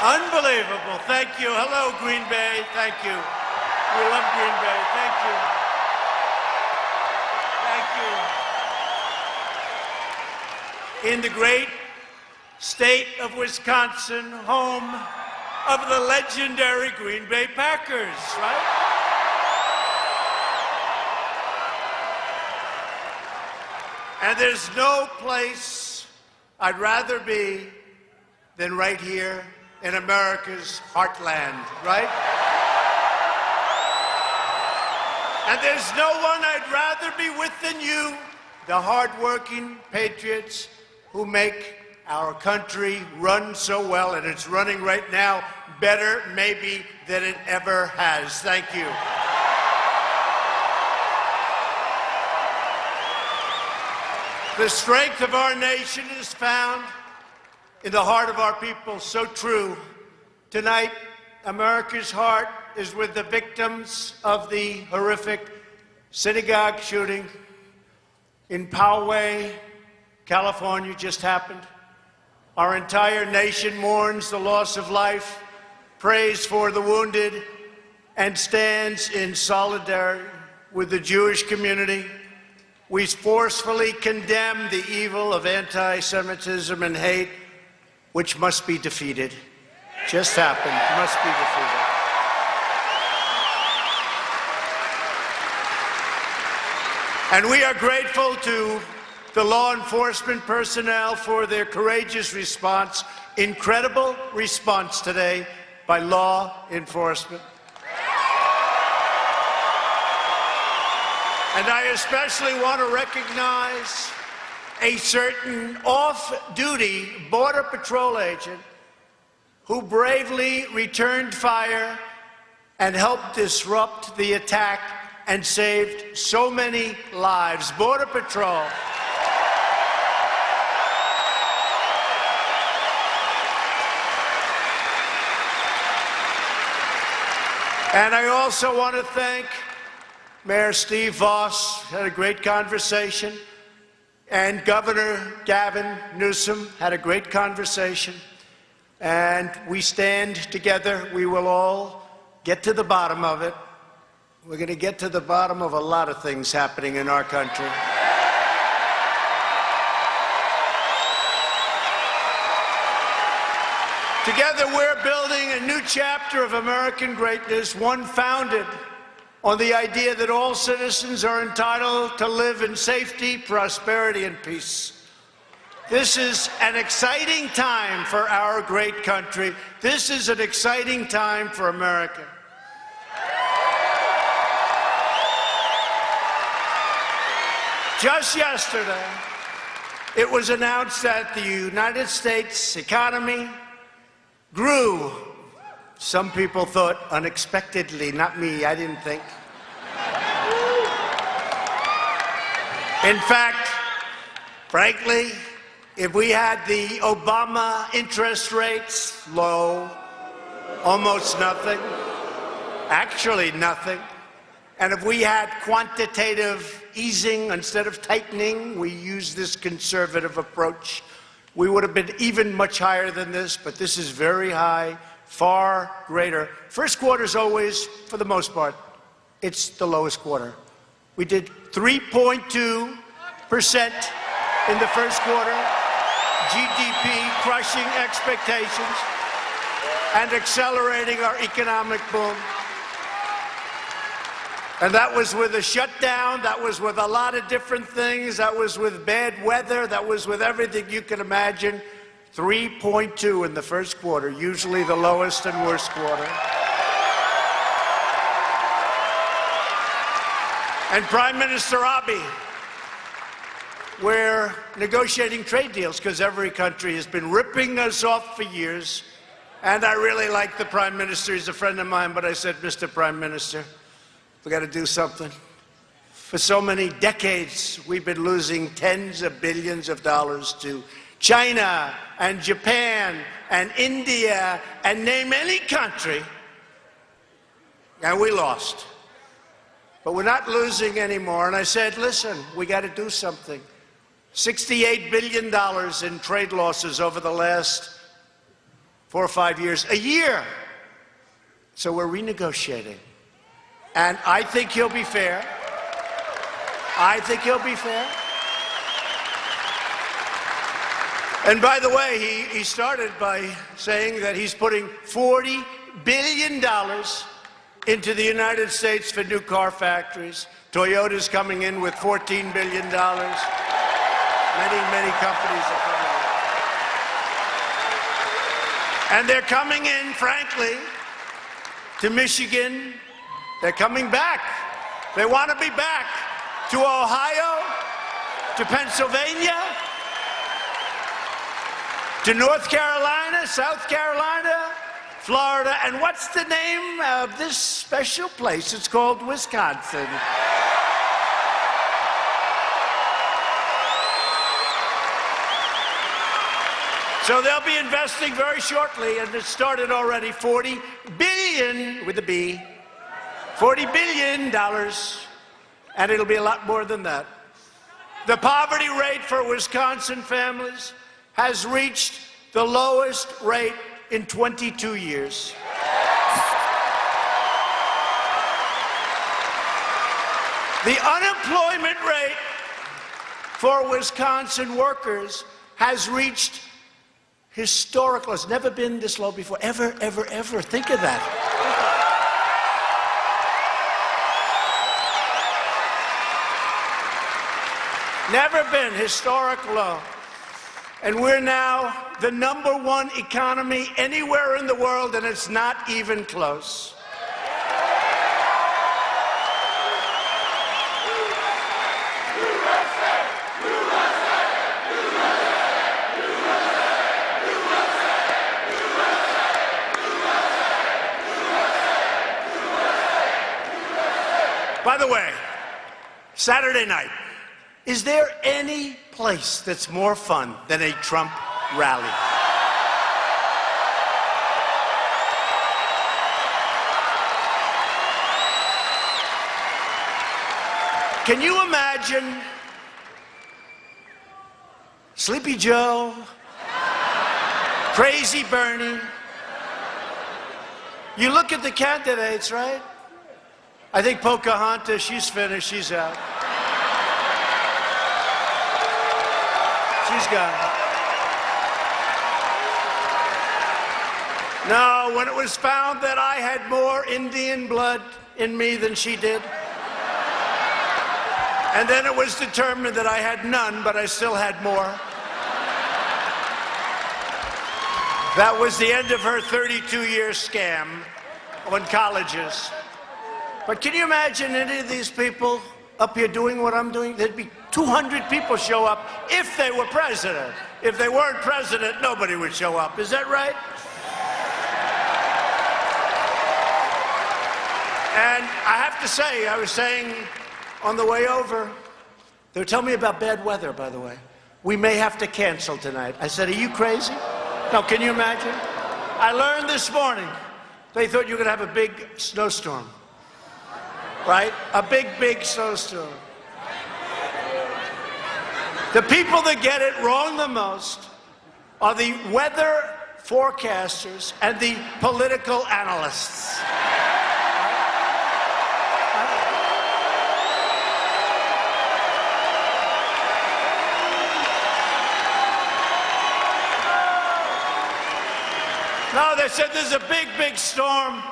Unbelievable. Thank you. Hello, Green Bay. Thank you. We love Green Bay. Thank you. Thank you. In the great state of Wisconsin, home of the legendary Green Bay Packers, right? And there's no place I'd rather be than right here in America's heartland, right? And there's no one I'd rather be with than you, the hardworking patriots who make our country run so well, and it's running right now better maybe than it ever has. Thank you. The strength of our nation is found in the heart of our people. So true. Tonight, America's heart is with the victims of the horrific synagogue shooting in Poway, California, just happened. Our entire nation mourns the loss of life, prays for the wounded, and stands in solidarity with the Jewish community. We forcefully condemn the evil of anti-Semitism and hate, which must be defeated. Just happened, must be defeated. And we are grateful to the law enforcement personnel for their courageous response, incredible response today by law enforcement. And I especially want to recognize a certain off-duty Border Patrol agent who bravely returned fire and helped disrupt the attack and saved so many lives. Border Patrol. And I also want to thank Mayor Steve Voss, had a great conversation, and Governor Gavin Newsom had a great conversation, and we stand together. We will all get to the bottom of it. We're going to get to the bottom of a lot of things happening in our country. Together, we're building a new chapter of American greatness, one founded on the idea that all citizens are entitled to live in safety, prosperity, and peace. This is an exciting time for our great country. This is an exciting time for America. Just yesterday, it was announced that the United States economy grew. Some people thought unexpectedly, not me, I didn't think. In fact, frankly, if we had the Obama interest rates low, almost nothing, actually nothing, and if we had quantitative easing instead of tightening, we use this conservative approach, we would have been even much higher than this, but this is very high. Far greater. First quarter is always, for the most part, it's the lowest quarter. We did 3.2% in the first quarter, GDP crushing expectations and accelerating our economic boom. And that was with a shutdown, that was with a lot of different things, that was with bad weather, that was with everything you can imagine. 3.2 in the first quarter, usually the lowest and worst quarter. And Prime Minister Abiy, we're negotiating trade deals because every country has been ripping us off for years. And I really like the Prime Minister. He's a friend of mine, but I said, Mr. Prime Minister, we got to do something. For so many decades, we've been losing tens of billions of dollars to China and Japan and India and name any country, and we lost. But we're not losing anymore. And I said, listen, we got to do something. $68 billion in trade losses over the last 4 or 5 years, a year. So we're renegotiating. And I think he'll be fair. I think he'll be fair. And by the way, he started by saying that he's putting $40 billion into the United States for new car factories. Toyota's coming in with $14 billion. Many companies are coming in. And they're coming in, frankly, to Michigan. They're coming back. They want to be back to Ohio, to Pennsylvania, to North Carolina, South Carolina, Florida, and what's the name of this special place? It's called Wisconsin. So they'll be investing very shortly, and it started already, $40 billion, with a B, $40 billion, and it'll be a lot more than that. The poverty rate for Wisconsin families has reached the lowest rate in 22 years. The unemployment rate for Wisconsin workers has reached historical. It's never been this low before, ever. Think of that. Never been historic low. And we're now the #1 economy anywhere in the world, and it's not even close. By the way, Saturday night, is there any place that's more fun than a Trump rally? Can you imagine Sleepy Joe, Crazy Bernie? You look at the candidates, right? I think Pocahontas, she's finished, she's out. She's gone. No, when it was found that I had more Indian blood in me than she did, and then it was determined that I had none, but I still had more. That was the end of her 32-year scam on colleges. But can you imagine any of these people up here doing what I'm doing? There'd be 200 people show up if they were president. If they weren't president, nobody would show up. Is that right? And I have to say, I was saying on the way over, they were telling me about bad weather, by the way. We may have to cancel tonight. I said, are you crazy? No, can you imagine? I learned this morning, they thought you were going to have a big snowstorm. Right? A big snowstorm. The people that get it wrong the most are the weather forecasters and the political analysts. No, they said there's a big storm.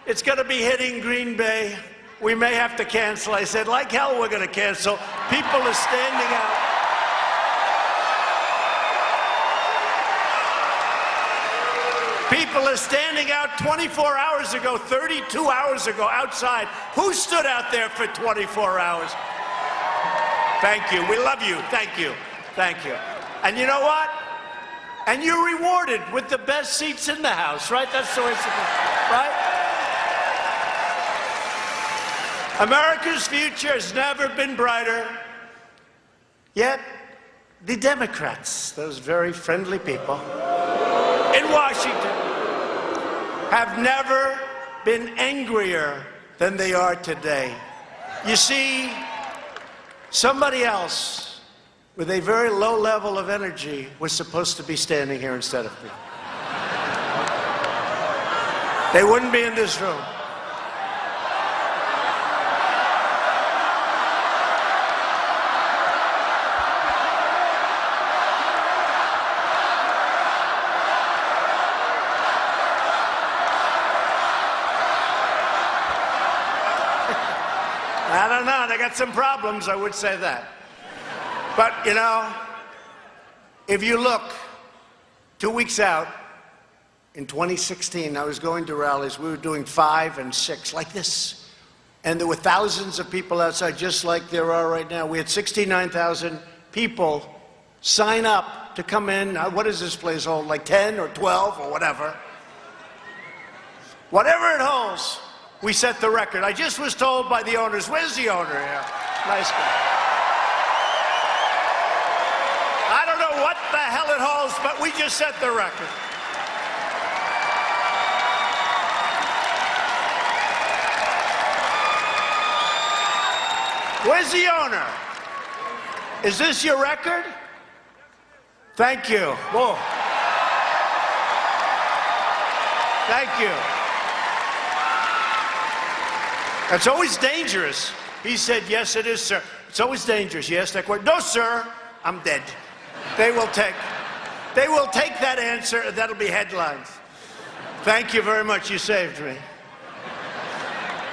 It's going to be hitting Green Bay. We may have to cancel. I said, like hell we're going to cancel. People are standing out. People are standing out 24 hours ago, 32 hours ago outside. Who stood out there for 24 hours? Thank you. We love you. Thank you. Thank you. And you know what? And you're rewarded with the best seats in the House, right? That's the way it's supposed to be, right? America's future has never been brighter. Yet, the Democrats, those very friendly people in Washington, have never been angrier than they are today. You see, somebody else with a very low level of energy was supposed to be standing here instead of me. They wouldn't be in this room. I don't know. They got some problems, I would say that. But, you know, if you look 2 weeks out, in 2016, I was going to rallies. We were doing 5 and 6, like this. And there were thousands of people outside, just like there are right now. We had 69,000 people sign up to come in. What does this place hold, like 10 or 12 or whatever? Whatever it holds, we set the record. I just was told by the owners, where's the owner here? Nice guy. I don't know what the hell it holds, but we just set the record. Where's the owner? Is this your record? Thank you. Whoa. Thank you. It's always dangerous. He said, yes, it is, sir. It's always dangerous. You ask that question. No, sir, I'm dead. They will take that answer, and that'll be headlines. Thank you very much. You saved me.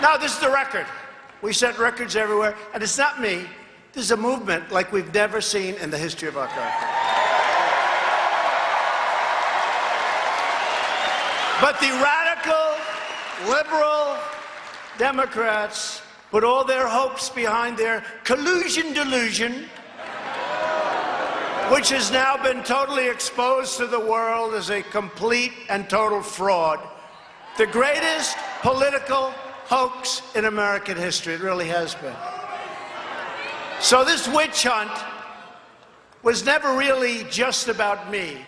Now, this is the record. We set records everywhere, and it's not me. This is a movement like we've never seen in the history of our country. But the radical, liberal Democrats put all their hopes behind their collusion delusion, which has now been totally exposed to the world as a complete and total fraud. The greatest political hoax in American history. It really has been. So this witch hunt was never really just about me.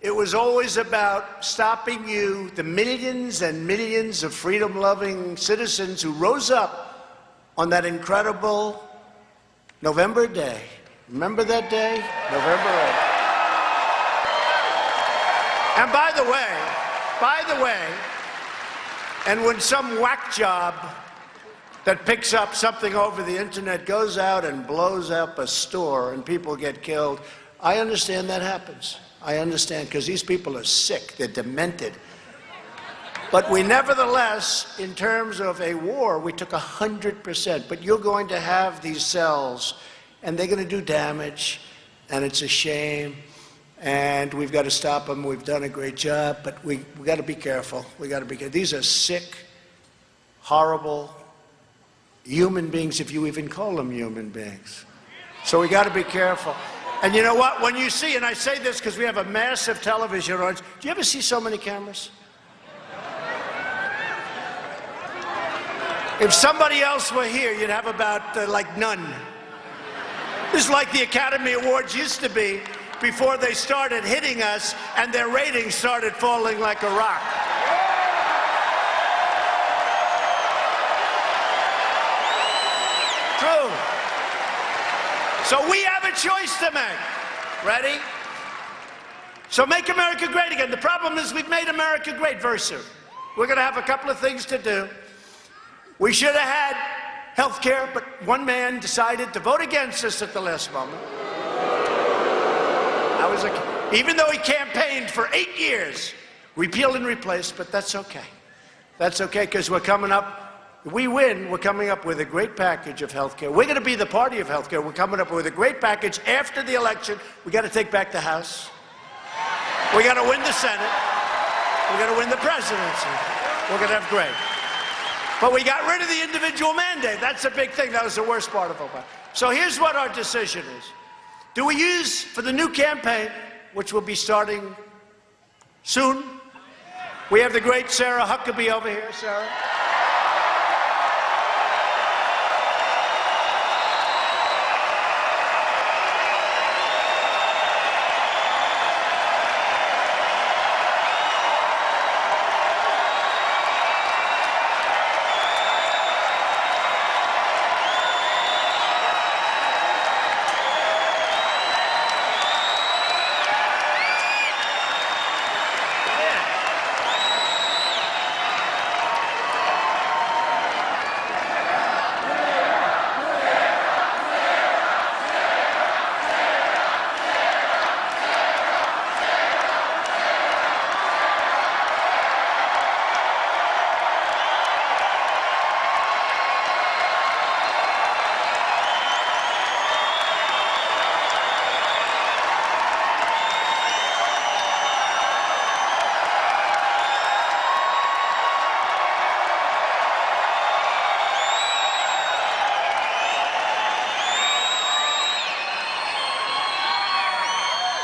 It was always about stopping you, the millions and millions of freedom-loving citizens who rose up on that incredible November day. Remember that day? November 8th. And by the way, and when some whack job that picks up something over the internet goes out and blows up a store and people get killed, I understand that happens. I understand, because these people are sick, they're demented. But we nevertheless, in terms of a war, we took 100%. But you're going to have these cells, and they're going to do damage, and it's a shame. And we've got to stop them. We've done a great job, but we got to be careful. We got to be careful. These are sick, horrible human beings, if you even call them human beings. So we got to be careful. And you know what? When you see, and I say this because we have a massive television audience, do you ever see so many cameras? If somebody else were here, you'd have about like none. This is like the Academy Awards used to be before they started hitting us and their ratings started falling like a rock. True. So we have a choice to make. Ready? So make America great again. The problem is we've made America great. Very soon. We're going to have a couple of things to do. We should have had health care, but one man decided to vote against us at the last moment. Even though he campaigned for 8 years, repeal and replace, but that's okay. That's okay, because we're coming up, if we win, we're coming up with a great package of health care. We're going to be the party of health care. We're coming up with a great package after the election. We got to take back the House. We got to win the Senate. We got to win the presidency. We're going to have great. But we got rid of the individual mandate. That's a big thing. That was the worst part of Obama. So here's what our decision is. Do we use, for the new campaign, which will be starting soon, we have the great Sarah Huckabee over here. Sarah.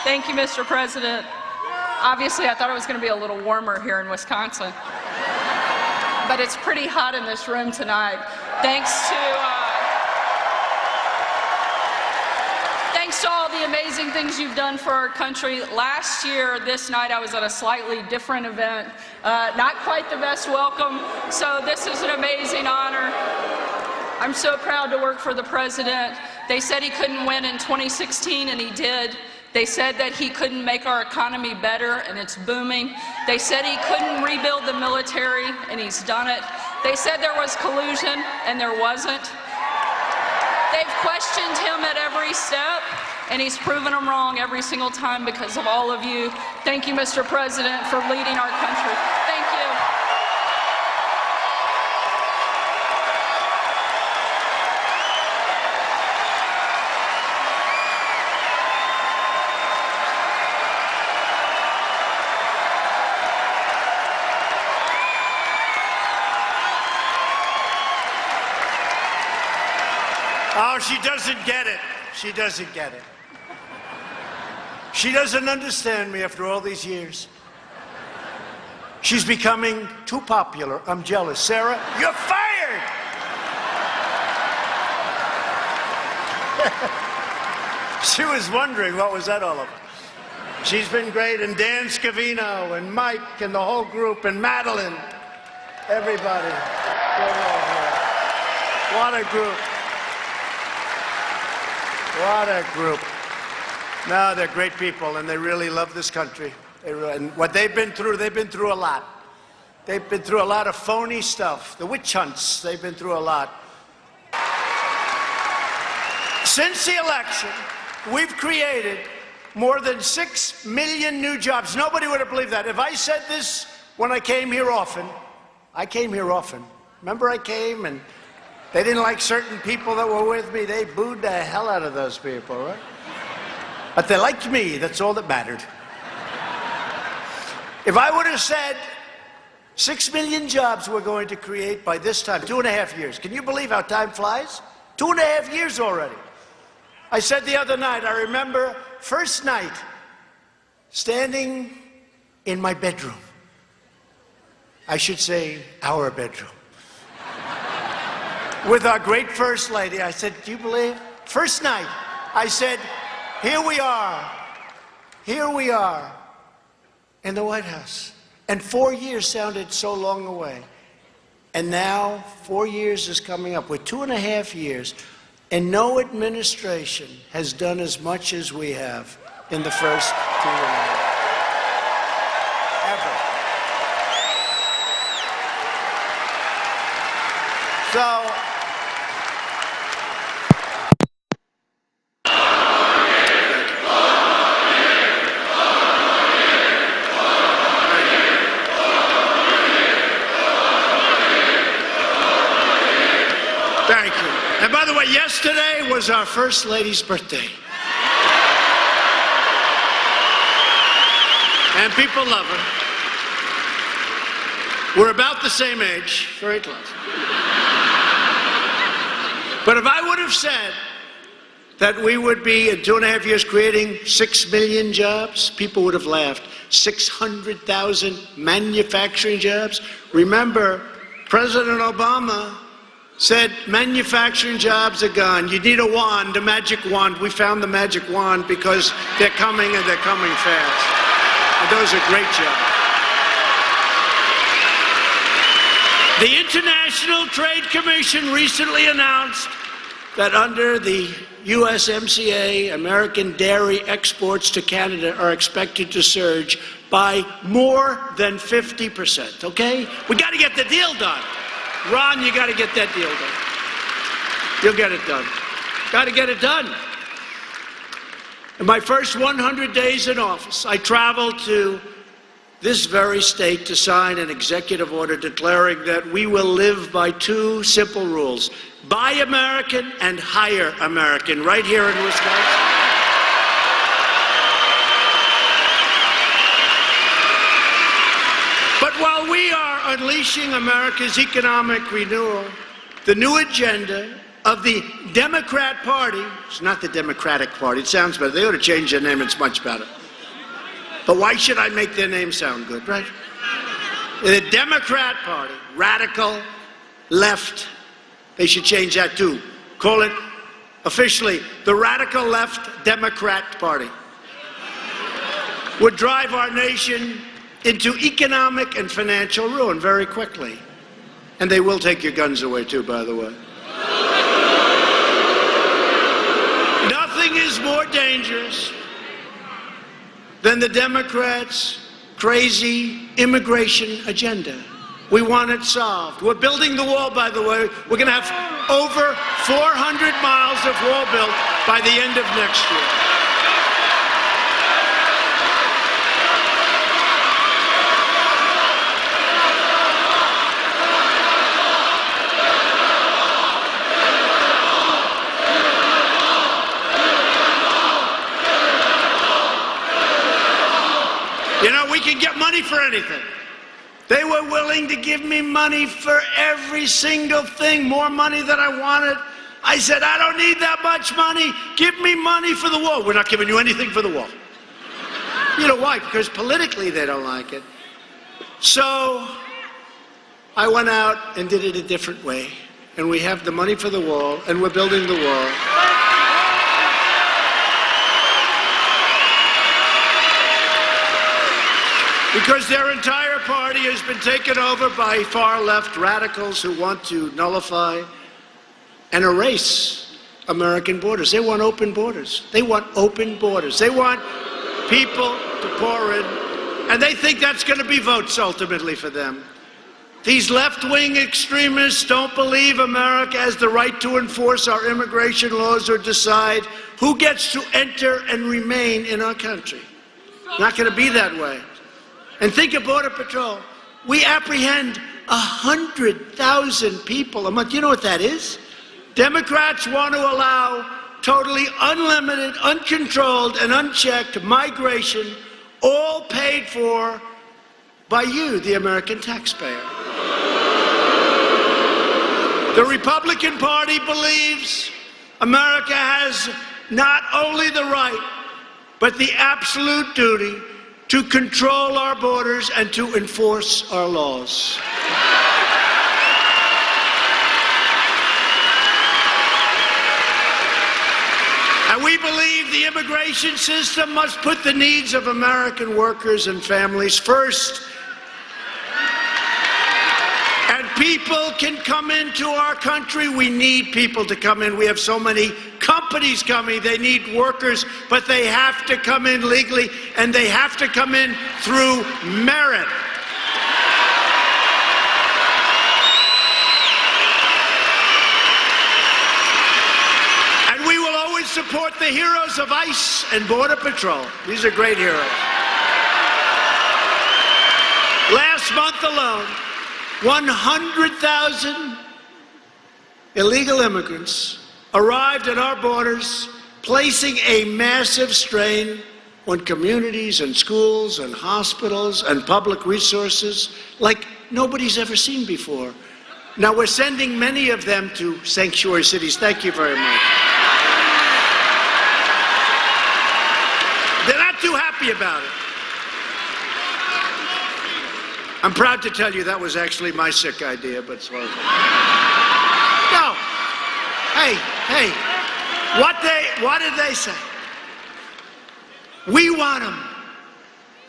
Thank you, Mr. President. Obviously, I thought it was going to be a little warmer here in Wisconsin, but it's pretty hot in this room tonight. Thanks to all the amazing things you've done for our country. Last year, this night, I was at a slightly different event. Not quite the best welcome, so this is an amazing honor. I'm so proud to work for the president. They said he couldn't win in 2016, and he did. They said that he couldn't make our economy better, and it's booming. They said he couldn't rebuild the military, and he's done it. They said there was collusion, and there wasn't. They've questioned him at every step, and he's proven them wrong every single time because of all of you. Thank you, Mr. President, for leading our country. Thank you. Oh, she doesn't get it. She doesn't get it. She doesn't understand me after all these years. She's becoming too popular. I'm jealous. Sarah, you're fired! She was wondering what was that all about. She's been great, and Dan Scavino, and Mike, and the whole group, and Madeline. Everybody. What a group. What a group. No, they're great people, and they really love this country. And what they've been through a lot. They've been through a lot of phony stuff. The witch hunts, they've been through a lot. Since the election, we've created more than 6 million new jobs. Nobody would have believed that. If I said this when I came here often, Remember I came and they didn't like certain people that were with me. They booed the hell out of those people, right? But they liked me. That's all that mattered. If I would have said 6 million jobs we're going to create by this time, 2.5 years. Can you believe how time flies? 2.5 years already. I said the other night, I remember first night standing in my bedroom. I should say our bedroom. With our great First Lady. I said, do you believe? First night, I said, here we are in the White House. And 4 years sounded so long away. And now 4 years is coming up. We're 2.5 years, and no administration has done as much as we have in the first 2.5. Ever. So, thank you. And by the way, yesterday was our First Lady's birthday. And people love her. We're about the same age, very close. But if I would have said that we would be in 2.5 years creating 6 million jobs, people would have laughed. 600,000 manufacturing jobs. Remember, President Obama said manufacturing jobs are gone. You need a wand, a magic wand. We found the magic wand because they're coming and they're coming fast. And those are great jobs. The International Trade Commission recently announced that under the USMCA, American dairy exports to Canada are expected to surge by more than 50%, okay? We got to get the deal done. Ron, you got to get that deal done. You'll get it done. Got to get it done. In my first 100 days in office, I traveled to this very state to sign an executive order declaring that we will live by 2 simple rules. Buy American and hire American, right here in Wisconsin. But while we are unleashing America's economic renewal, the new agenda of the Democrat Party. It's not the Democratic Party. It sounds better. They ought to change their name. It's much better. But why should I make their name sound good, right? The Democrat Party, radical left. They should change that too. Call it officially the Radical Left Democrat Party. Would drive our nation into economic and financial ruin very quickly. And they will take your guns away too, by the way. Nothing is more dangerous than the Democrats' crazy immigration agenda. We want it solved. We're building the wall, by the way. We're going to have over 400 miles of wall built by the end of next year. You know, we can get money for anything. They were willing to give me money for every single thing, more money than I wanted. I said, I don't need that much money. Give me money for the wall. We're not giving you anything for the wall. You know why? Because politically they don't like it. So I went out and did it a different way. And we have the money for the wall, and we're building the wall. Because their entire party has been taken over by far-left radicals who want to nullify and erase American borders. They want open borders. They want open borders. They want people to pour in, and they think that's going to be votes ultimately for them. These left-wing extremists don't believe America has the right to enforce our immigration laws or decide who gets to enter and remain in our country. Not going to be that way. And think of Border Patrol. We apprehend 100,000 people a month. You know what that is? Democrats want to allow totally unlimited, uncontrolled, and unchecked migration, all paid for by you, the American taxpayer. The Republican Party believes America has not only the right, but the absolute duty to control our borders and to enforce our laws. And we believe the immigration system must put the needs of American workers and families first. And people can come into our country. We need people to come in. We have so many companies coming. They need workers, but they have to come in legally, and they have to come in through merit. And we will always support the heroes of ICE and Border Patrol. These are great heroes. Last month alone, 100,000 illegal immigrants arrived at our borders, placing a massive strain on communities and schools and hospitals and public resources like nobody's ever seen before. Now we're sending many of them to sanctuary cities. Thank you very much. They're not too happy about it. I'm proud to tell you that was actually my sick idea, but it's well. No. Hey, what did they say? We want them.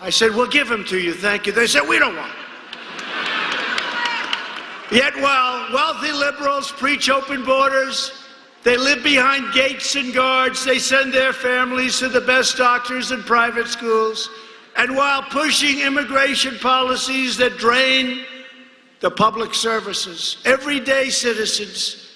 I said, we'll give them to you, thank you. They said, we don't want them. Yet while wealthy liberals preach open borders, they live behind gates and guards, they send their families to the best doctors and private schools, and while pushing immigration policies that drain the public services, everyday citizens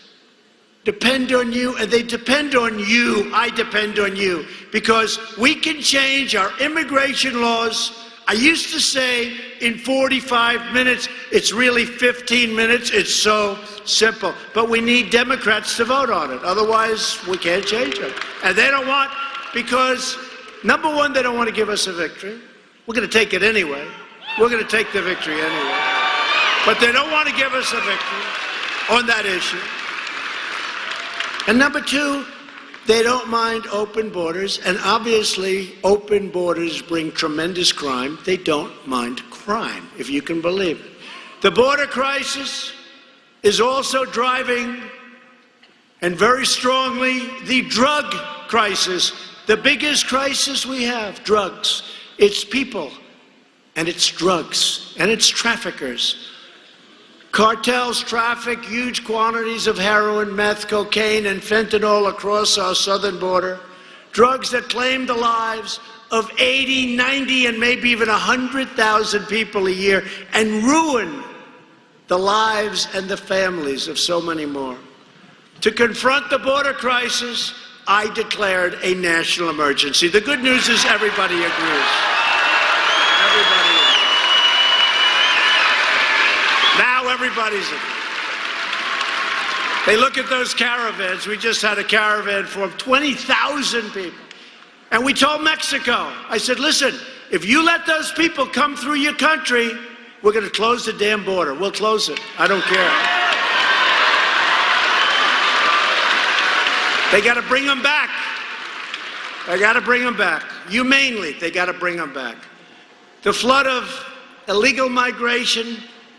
depend on you, and they depend on you. I depend on you, because we can change our immigration laws. I used to say in 45 minutes. It's really 15 minutes. It's so simple. But we need Democrats to vote on it. Otherwise, we can't change it. And they don't want, because number one, they don't want to give us a victory. We're going to take it anyway. We're going to take the victory anyway. But they don't want to give us a victory on that issue. And number two, they don't mind open borders, and obviously open borders bring tremendous crime. They don't mind crime, if you can believe it. The border crisis is also driving, and very strongly, the drug crisis. The biggest crisis we have, drugs. It's people, and it's drugs, and it's traffickers. Cartels traffic huge quantities of heroin, meth, cocaine, and fentanyl across our southern border. Drugs that claim the lives of 80, 90, and maybe even 100,000 people a year and ruin the lives and the families of so many more. To confront the border crisis, I declared a national emergency. The good news is everybody agrees. Everybody agrees. Now everybody's in. They look at those caravans. We just had a caravan for 20,000 people. And we told Mexico, I said, listen, if you let those people come through your country, we're going to close the damn border. We'll close it. I don't care. They got to bring them back. They got to bring them back. Humanely, they got to bring them back. The flood of illegal migration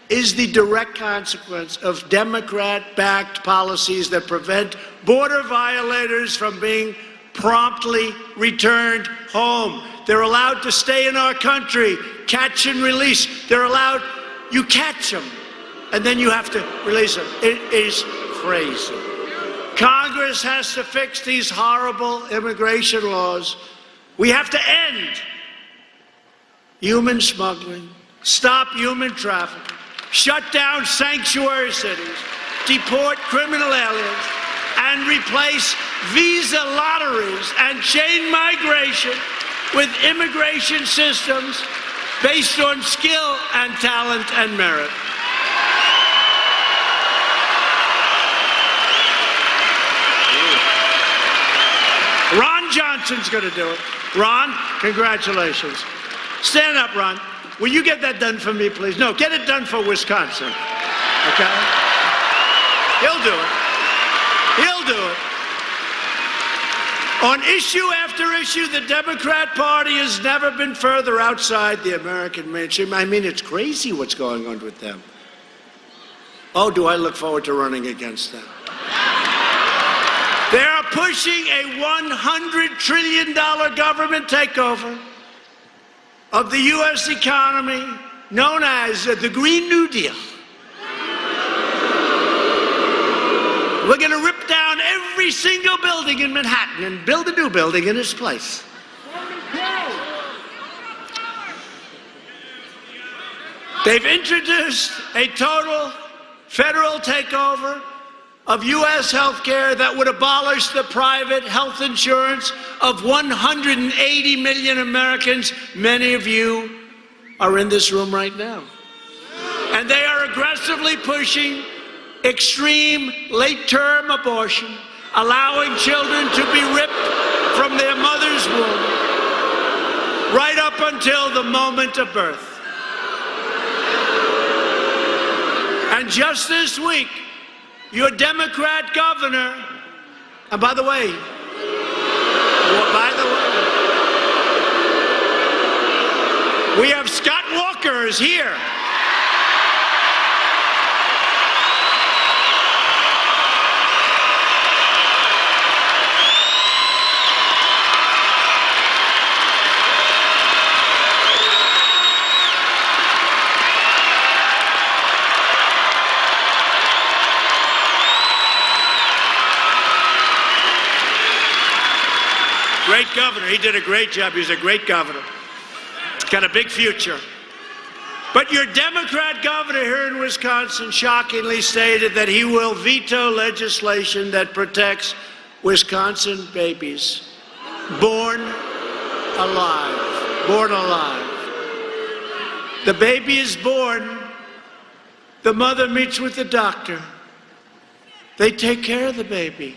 is the direct consequence of Democrat-backed policies that prevent border violators from being promptly returned home. They're allowed to stay in our country, catch and release. They're allowed, you catch them, and then you have to release them. It is crazy. Congress has to fix these horrible immigration laws. We have to end human smuggling, stop human trafficking, shut down sanctuary cities, deport criminal aliens, and replace visa lotteries and chain migration with immigration systems based on skill and talent and merit. Ron Johnson's going to do it. Ron, congratulations. Stand up, Ron. Will you get that done for me, please? No, get it done for Wisconsin. Okay? He'll do it. He'll do it. On issue after issue, the Democrat Party has never been further outside the American mainstream. I mean, it's crazy what's going on with them. Oh, do I look forward to running against them. They are pushing a $100 trillion government takeover of the U.S. economy known as the Green New Deal. We're going to rip down every single building in Manhattan and build a new building in its place. They've introduced a total federal takeover of U.S. health care that would abolish the private health insurance of 180 million Americans. Many of you are in this room right now. And they are aggressively pushing extreme late-term abortion, allowing children to be ripped from their mother's womb right up until the moment of birth. And just this week, your Democrat governor, and by the way, we have Scott Walker is here. Great governor. He did a great job. He was a great governor. Got a big future. But your Democrat governor here in Wisconsin shockingly stated that he will veto legislation that protects Wisconsin babies born alive. Born alive. The baby is born. The mother meets with the doctor. They take care of the baby.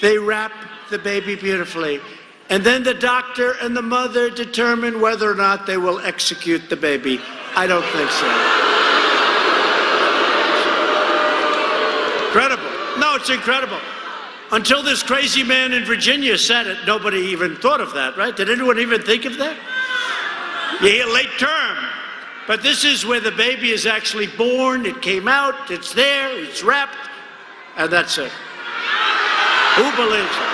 They wrap the baby beautifully. And then the doctor and the mother determine whether or not they will execute the baby. I don't think so. Incredible. No, it's incredible. Until this crazy man in Virginia said it, nobody even thought of that, right? Did anyone even think of that? You hear late term, but this is where the baby is actually born, it came out, it's there, it's wrapped, and that's it. Who believes it?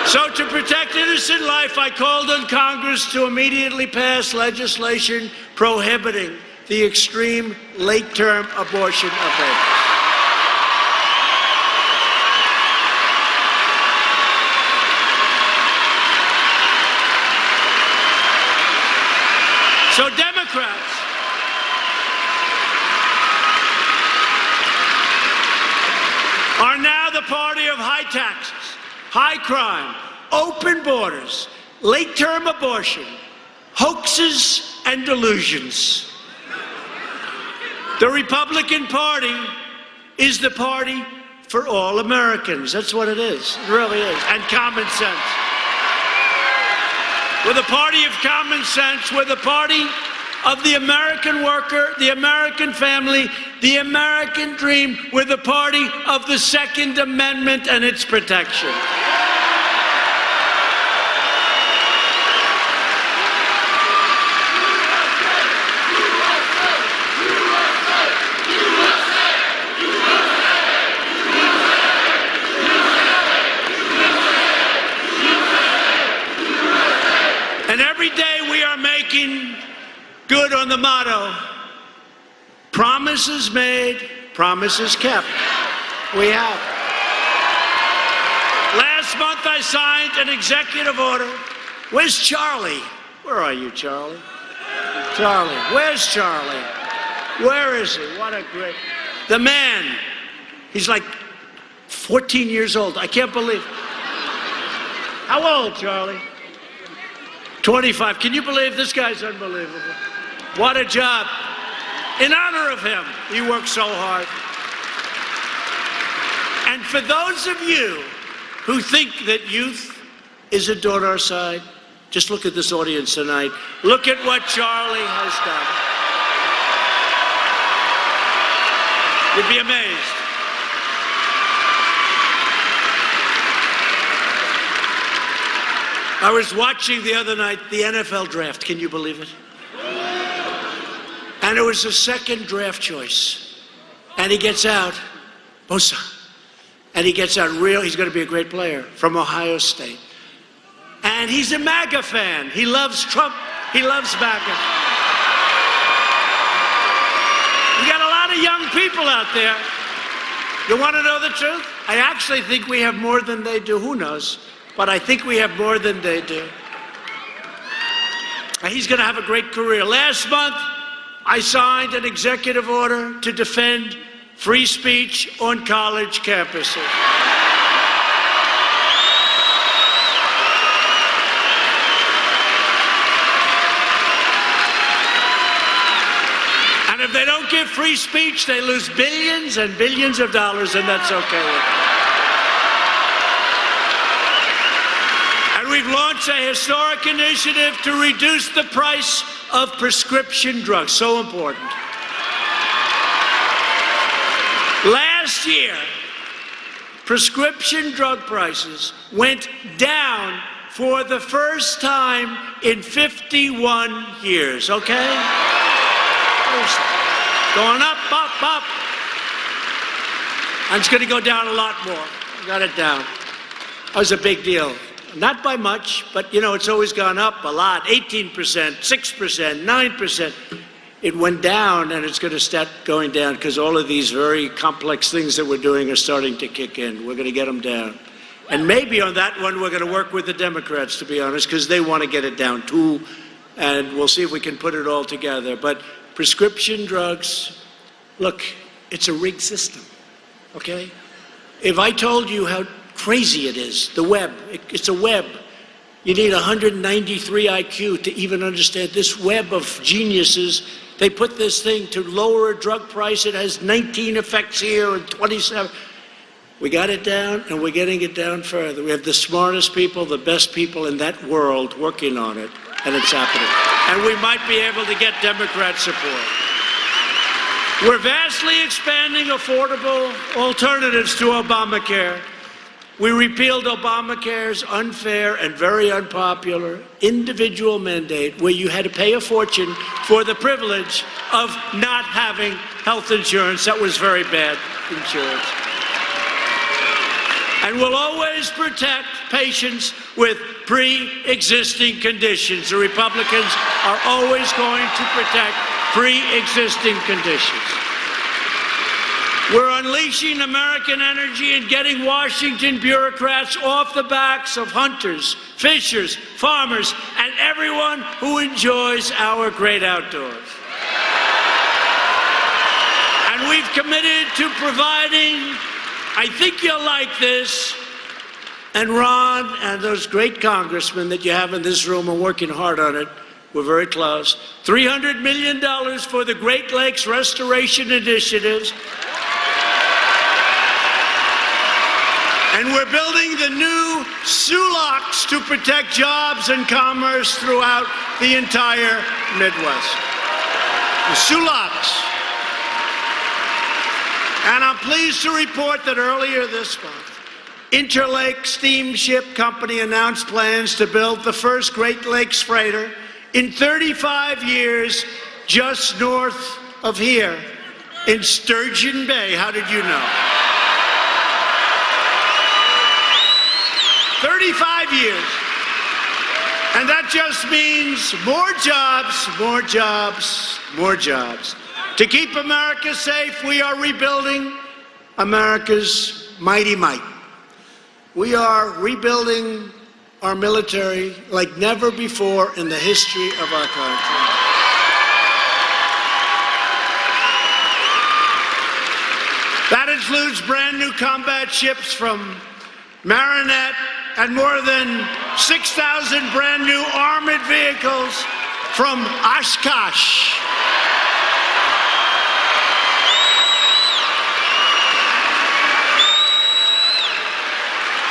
So to protect innocent life, I called on Congress to immediately pass legislation prohibiting the extreme late-term abortion of babies. So Democrats are now the party of high taxes, high crime, open borders, late-term abortion, hoaxes, and delusions. The Republican Party is the party for all Americans. That's what it is. It really is. And common sense. We're the party of common sense. We're the party of the American worker, the American family, the American dream. We're the party of the Second Amendment and its protection. And every day we are making good on the motto, promises made, promises kept. We have. Last month I signed an executive order. Where's Charlie? Where are you, Charlie? Charlie, where's Charlie? Where is he? What a great... The man, he's like 14 years old. I can't believe it. How old, Charlie? 25. Can you believe this guy's unbelievable? What a job. In honor of him, he worked so hard. And for those of you who think that youth isn't on our side, just look at this audience tonight. Look at what Charlie has done. You'd be amazed. I was watching the other night the NFL draft. Can you believe it? And it was the second draft choice. And he gets out, Bosa. And he gets out he's going to be a great player from Ohio State. And he's a MAGA fan. He loves Trump. He loves MAGA. You got a lot of young people out there. You want to know the truth? I actually think we have more than they do. Who knows? But I think we have more than they do. And he's going to have a great career. Last month, I signed an executive order to defend free speech on college campuses. And if they don't give free speech, they lose billions and billions of dollars, and that's okay with them. And we've launched a historic initiative to reduce the price of prescription drugs. So important. Last year, prescription drug prices went down for the first time in 51 years, okay? Going up, up, up. And it's going to go down a lot more. Got it down. That was a big deal. Not by much, but you know, it's always gone up a lot. 18%, 6%, 9%. It went down, and it's going to start going down because all of these very complex things that we're doing are starting to kick in. We're going to get them down. And maybe on that one, we're going to work with the Democrats, to be honest, because they want to get it down too. And we'll see if we can put it all together. But prescription drugs, look, it's a rigged system, okay? If I told you how crazy it is, the web, it's a web. You need 193 IQ to even understand this web of geniuses. They put this thing to lower a drug price. It has 19 effects here and 27. We got it down, and we're getting it down further. We have the smartest people, the best people in that world working on it, and it's happening. And we might be able to get Democrat support. We're vastly expanding affordable alternatives to Obamacare. We repealed Obamacare's unfair and very unpopular individual mandate where you had to pay a fortune for the privilege of not having health insurance. That was very bad insurance. And we'll always protect patients with pre-existing conditions. The Republicans are always going to protect pre-existing conditions. We're unleashing American energy and getting Washington bureaucrats off the backs of hunters, fishers, farmers, and everyone who enjoys our great outdoors. And we've committed to providing, I think you'll like this, and Ron and those great congressmen that you have in this room are working hard on it. We're very close. $300 million for the Great Lakes Restoration Initiatives. And we're building the new SULOCs to protect jobs and commerce throughout the entire Midwest. The SULOCs. And I'm pleased to report that earlier this month, Interlake Steamship Company announced plans to build the first Great Lakes freighter in 35 years just north of here in Sturgeon Bay. How did you know? 35 years. And that just means more jobs, more jobs, more jobs. To keep America safe, we are rebuilding America's mighty might. We are rebuilding our military like never before in the history of our country. That includes brand new combat ships from Marinette and more than 6,000 brand new armored vehicles from Oshkosh.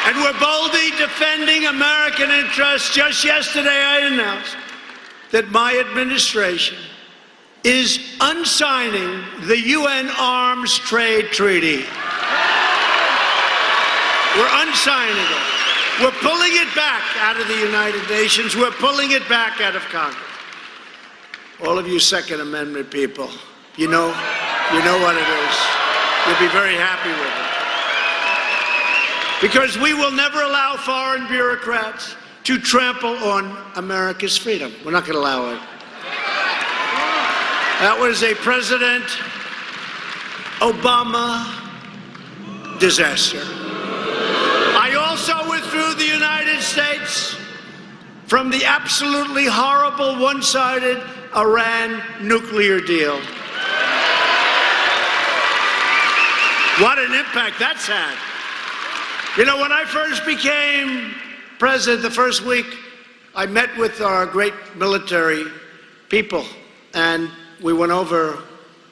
And we're boldly defending American interests. Just yesterday, I announced that my administration is unsigning the UN Arms Trade Treaty. We're unsigning it. We're pulling it back out of the United Nations. We're pulling it back out of Congress. All of you Second Amendment people, you know what it is. You'll be very happy with it. Because we will never allow foreign bureaucrats to trample on America's freedom. We're not going to allow it. That was a President Obama disaster. I also withdrew the United States from the absolutely horrible one-sided Iran nuclear deal. What an impact that's had. You know, when I first became president, the first week, I met with our great military people, and we went over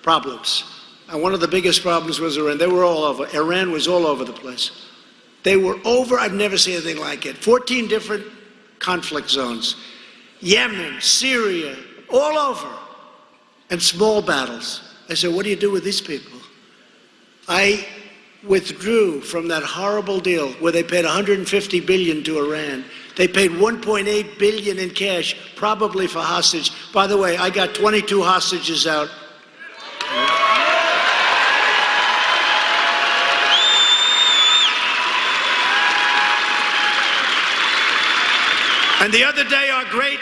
problems. And one of the biggest problems was Iran. They were all over. Iran was all over the place. They were over, I've never seen anything like it. 14 different conflict zones. Yemen, Syria, all over. And small battles. I said, what do you do with these people? I withdrew from that horrible deal where they paid $150 billion to Iran. They paid $1.8 billion in cash, probably for hostage. By the way, I got 22 hostages out. And the other day, our great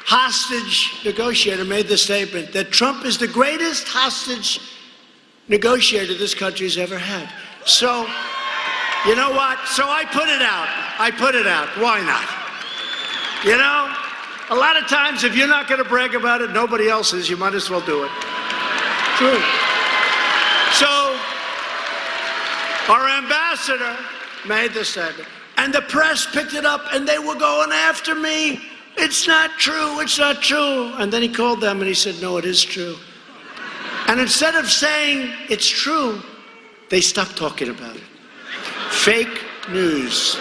hostage negotiator made the statement that Trump is the greatest hostage negotiator this country's ever had. So, you know what? So I put it out. I put it out. Why not? You know, a lot of times if you're not going to brag about it, nobody else is. You might as well do it. True. So, our ambassador made the statement. And the press picked it up and they were going after me. It's not true. It's not true. And then he called them and he said, no, it is true. And instead of saying it's true, they stopped talking about it. Fake news.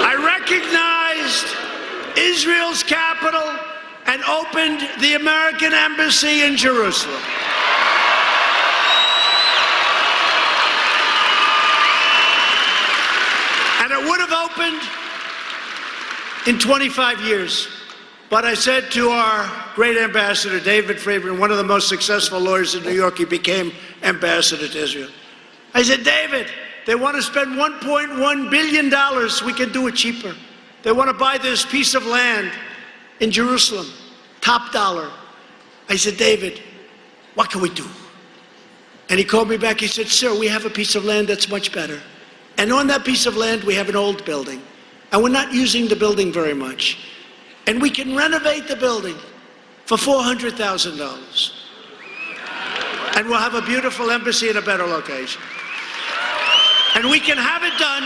I recognized Israel's capital and opened the American Embassy in Jerusalem. And it would have opened in 25 years. But I said to our great ambassador, David Friedman, one of the most successful lawyers in New York, he became ambassador to Israel. I said, David, they want to spend $1.1 billion. We can do it cheaper. They want to buy this piece of land in Jerusalem, top dollar. I said, David, what can we do? And he called me back. He said, sir, we have a piece of land that's much better. And on that piece of land, we have an old building. And we're not using the building very much. And we can renovate the building for $400,000. And we'll have a beautiful embassy in a better location. And we can have it done.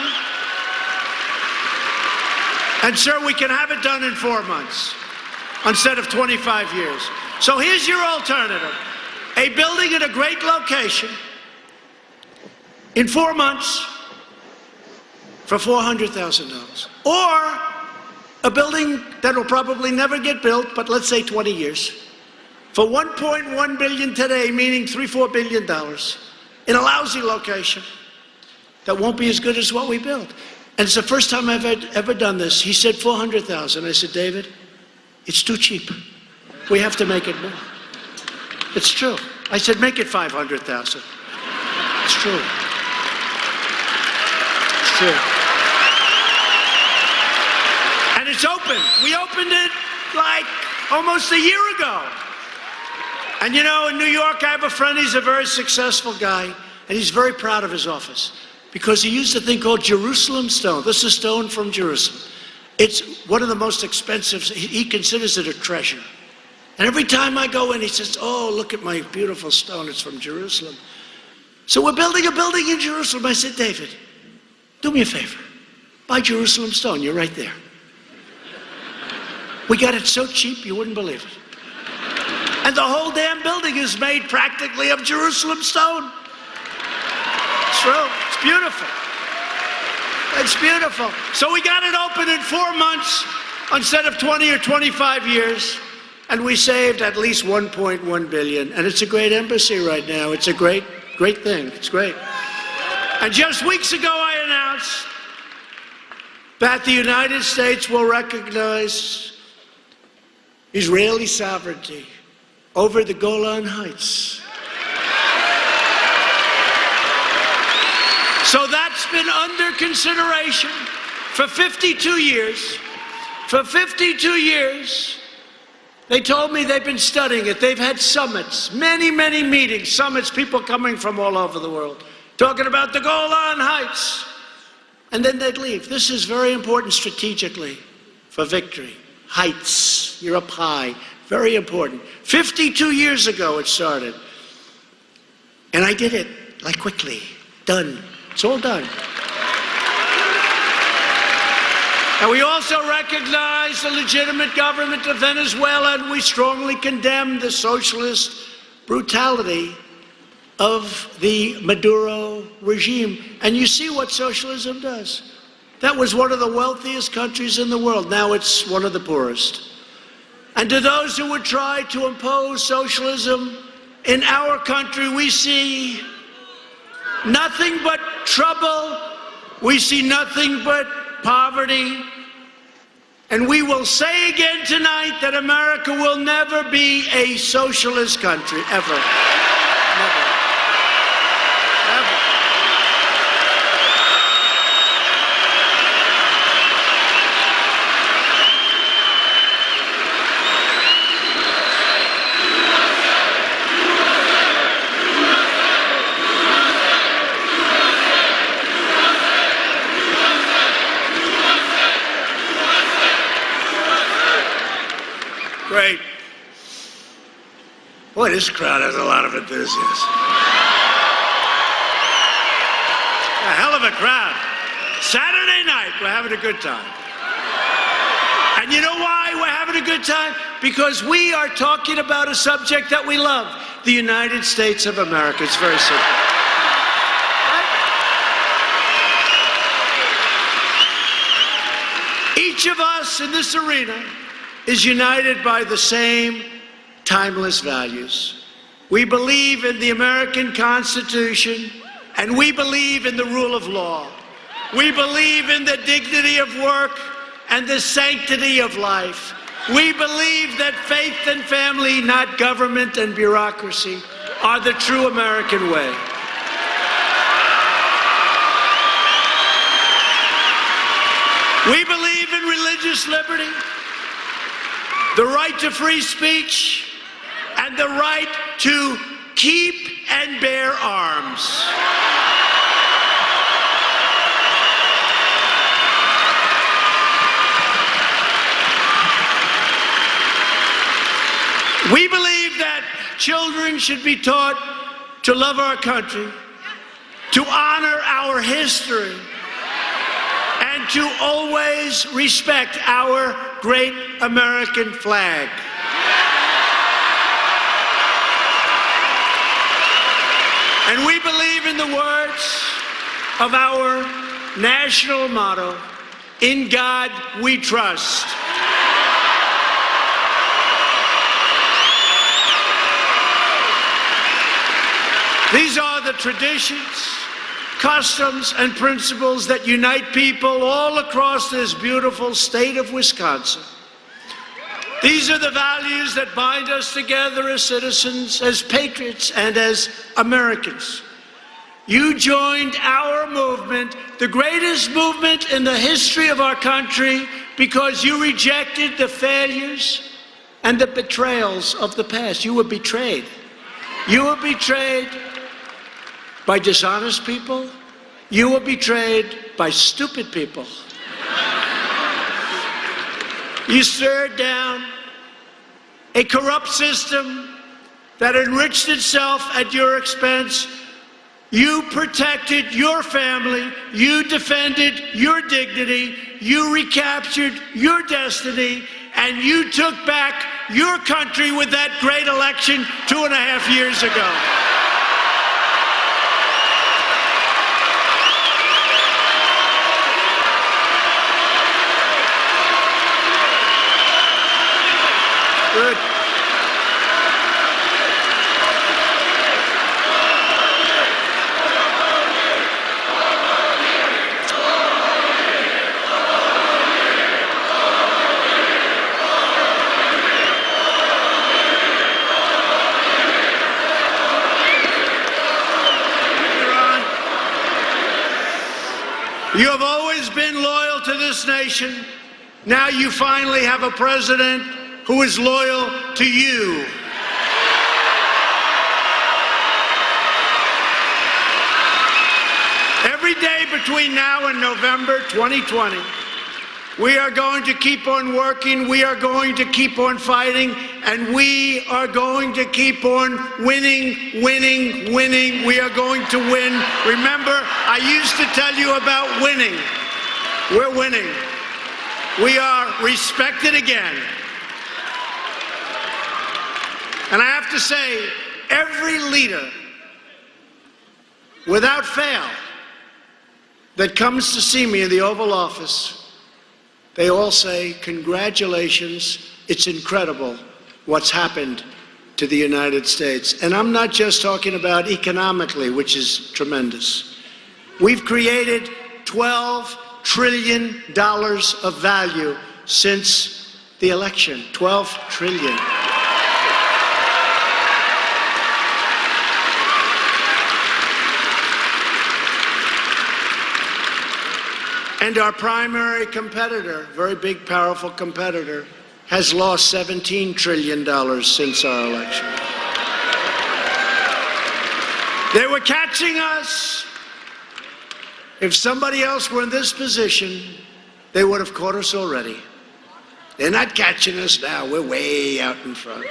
And sir, we can have it done in 4 months instead of 25 years. So here's your alternative. A building in a great location in 4 months for $400,000. Or a building that will probably never get built, but let's say 20 years, for $1.1 billion today, meaning $3-4 billion, in a lousy location that won't be as good as what we built. And it's the first time I've ever done this. He said $400,000. I said, David, it's too cheap. We have to make it more. It's true. I said, make it $500,000. It's true. It's true. And it's open. We opened it like almost a year ago. And you know, in New York, I have a friend, he's a very successful guy, and he's very proud of his office because he used a thing called Jerusalem stone. This is stone from Jerusalem. It's one of the most expensive, he considers it a treasure. And every time I go in, he says, oh, look at my beautiful stone, it's from Jerusalem. So we're building a building in Jerusalem. I said, David, do me a favor, buy Jerusalem stone, you're right there. We got it so cheap, you wouldn't believe it. And the whole damn building is made practically of Jerusalem stone. It's true. It's beautiful. It's beautiful. So we got it open in 4 months instead of 20 or 25 years. And we saved at least $1.1 billion. And it's a great embassy right now. It's a great, great thing. It's great. And just weeks ago, I announced that the United States will recognize Israeli sovereignty over the Golan Heights. So that's been under consideration for 52 years. For 52 years, they told me they've been studying it. They've had summits, many, many meetings, summits, people coming from all over the world, talking about the Golan Heights. And then they'd leave. This is very important strategically for victory. Heights, you're up high, very important. 52 years ago it started. And I did it, like quickly, done. It's all done. And we also recognize the legitimate government of Venezuela, and we strongly condemn the socialist brutality of the Maduro regime. And you see what socialism does. That was one of the wealthiest countries in the world. Now it's one of the poorest. And to those who would try to impose socialism in our country, we see nothing but trouble. We see nothing but poverty. And we will say again tonight that America will never be a socialist country, ever. Never. Never. Great. Boy, this crowd has a lot of enthusiasm. A hell of a crowd. Saturday night, we're having a good time. And you know why we're having a good time? Because we are talking about a subject that we love, the United States of America. It's very simple. Right? Each of us in this arena is united by the same timeless values. We believe in the American Constitution, and we believe in the rule of law. We believe in the dignity of work and the sanctity of life. We believe that faith and family, not government and bureaucracy, are the true American way. We believe in religious liberty, the right to free speech, and the right to keep and bear arms. We believe that children should be taught to love our country, to honor our history, and to always respect our great American flag. And we believe in the words of our national motto, "In God we trust." These are the traditions, customs, and principles that unite people all across this beautiful state of Wisconsin. These are the values that bind us together as citizens, as patriots, and as Americans. You joined our movement, the greatest movement in the history of our country, because you rejected the failures and the betrayals of the past. You were betrayed. You were betrayed by dishonest people. You were betrayed by stupid people. You stared down a corrupt system that enriched itself at your expense. You protected your family. You defended your dignity. You recaptured your destiny. And you took back your country with that great election 2.5 years ago. Good. You have always been loyal to this nation. Now you finally have a president who is loyal to you. Every day between now and November 2020, we are going to keep on working, we are going to keep on fighting, and we are going to keep on winning, winning, winning. We are going to win. Remember, I used to tell you about winning. We're winning. We are respected again. And I have to say, every leader, without fail, that comes to see me in the Oval Office, they all say, congratulations, it's incredible what's happened to the United States. And I'm not just talking about economically, which is tremendous. We've created $12 trillion of value since the election. $12 trillion. And our primary competitor, very big, powerful competitor, has lost $17 trillion since our election. They were catching us. If somebody else were in this position, they would have caught us already. They're not catching us now. We're way out in front.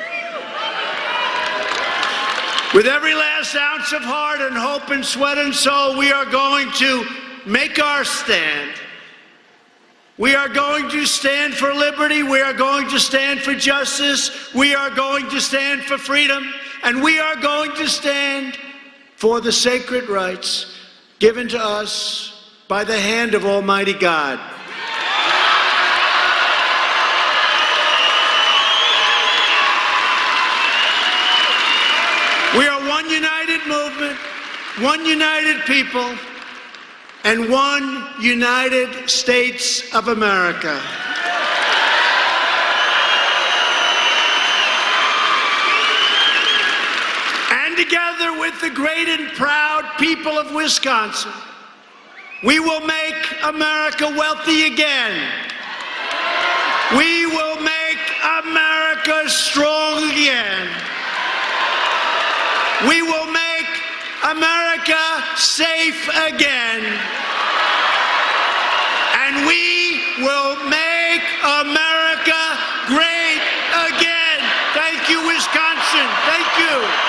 With every last ounce of heart and hope and sweat and soul, we are going to make our stand. We are going to stand for liberty. We are going to stand for justice. We are going to stand for freedom. And we are going to stand for the sacred rights given to us by the hand of Almighty God. united movement, one united people, and one United States of America. And together with the great and proud people of Wisconsin, we will make America wealthy again. We will make America strong again. We will make America safe again. And we will make America great again. Thank you, Wisconsin. Thank you.